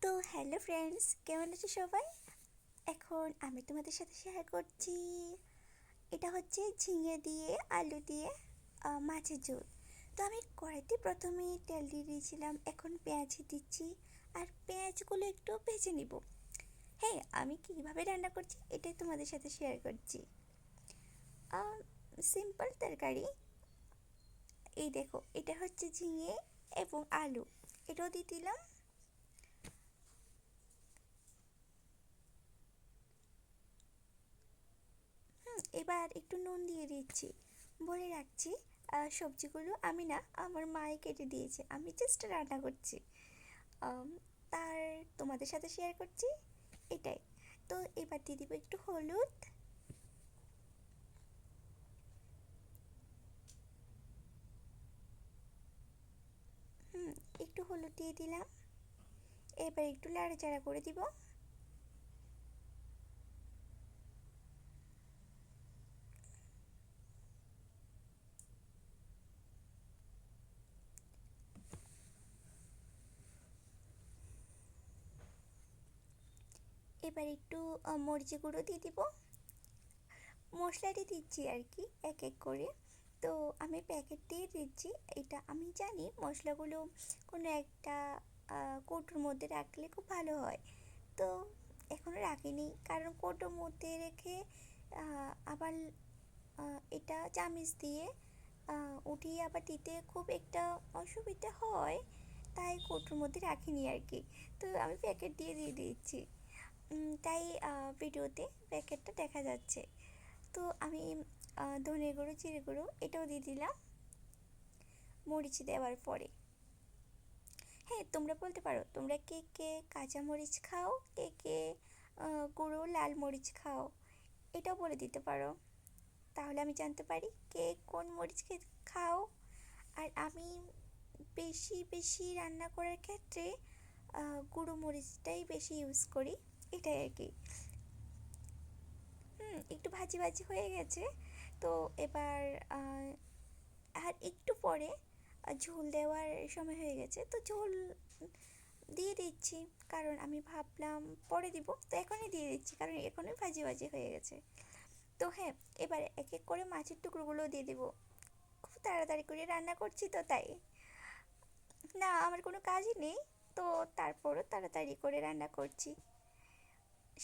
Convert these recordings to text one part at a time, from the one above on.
তো hello friends, কেমন আছো সবাই? এখন আমি তোমাদের সাথে শেয়ার করছি, এটা হচ্ছে ঝিঙে দিয়ে আলু দিয়ে মাছের ঝোল। তো আমি কড়াইতে প্রথমে তেল দিয়ে দিয়েছিলাম, এখন পেঁয়াজ দিচ্ছি আর পেঁয়াজগুলো একটু ভেজে নিব। হ্যাঁ, আমি কীভাবে রান্না করছি এটাই তোমাদের সাথে শেয়ার করছি। সিম্পল তরকারি। এই দেখো, এটা হচ্ছে ঝিঙে এবং আলু, এটাও দিয়ে দিলাম। এবার একটু নুন দিয়ে দিচ্ছি। বলে রাখছি, সবজিগুলো আমি না, আমার মায়ে কেটে দিয়েছে, আমি জাস্ট রান্না করছি। আম, তার তোমাদের সাথে শেয়ার করছি, এটাই। তো এবার দিয়ে দিব একটু হলুদ, একটু হলুদ দিয়ে দিলাম। এবার একটু নাড়াচাড়া করে দিব। এবার একটু মরিচের গুঁড়ো দিয়ে দিব। মশলাটি দিচ্ছি আর কি এক এক করে। তো আমি প্যাকেট দিয়ে দিচ্ছি, এটা আমি জানি মশলাগুলো কোনো একটা কৌটোর মধ্যে রাখলে খুব ভালো হয়। তো এখনও রাখিনি, কারণ কৌটোর মধ্যে রেখে আবার এটা চামিচ দিয়ে উঠিয়ে আবার দিতে খুব একটা অসুবিধা হয়, তাই কৌটোর মধ্যে রাখিনি আর কি। তো আমি প্যাকেট দিয়ে দিয়ে দিচ্ছি, তাই ভিডিওতে প্যাকেটটা দেখা যাচ্ছে। তো আমি ধনে গুঁড়ো, জিরে গুঁড়ো এটাও দিয়ে দিলাম মরিচ দেওয়ার পরে। হ্যাঁ, তোমরা বলতে পারো তোমরা কে কে কাঁচা মরিচ খাও, কে কে গুঁড়ো লাল মরিচ খাও, এটাও বলে দিতে পারো, তাহলে আমি জানতে পারি কে কোন মরিচ খাও। আর আমি বেশি বেশি রান্না করার ক্ষেত্রে গুঁড়ো মরিচটাই বেশি ইউজ করি, এটাই আর কি। একটু ভাজি ভাজি হয়ে গেছে। তো এবার আর একটু পরে ঝোল দেওয়ার সময় হয়ে গেছে, তো ঝোল দিয়ে দিচ্ছি, কারণ আমি ভাবলাম পরে দিব, তো এখনই দিয়ে দিচ্ছি কারণ এখনই ভাজি ভাজি হয়ে গেছে। তো হ্যাঁ, এবার এক এক করে মাছের টুকরোগুলো দিয়ে দেবো। খুব তাড়াতাড়ি করে রান্না করছি তো তাই। না, আমার কোনো কাজই নেই, তো তারপরও তাড়াতাড়ি করে রান্না করছি।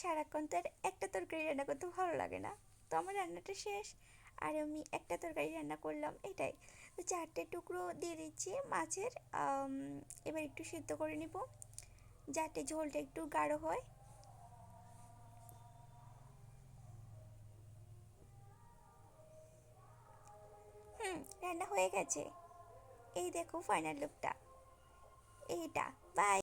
সারাক্ষণ তো আর একটা তরকারি রান্না করতে ভালো লাগে না, তো আমার রান্নাটা শেষ আর আমি একটা তরকারি রান্না করলাম, এটাই। তো চারটে টুকরো দিয়ে দিচ্ছি মাছের। এবার একটু সিদ্ধ করে নিব যাতে ঝোলটা একটু গাঢ় হয়। রান্না হয়ে গেছে, এই দেখো ফাইনাল লুকটা এইটা। বাই।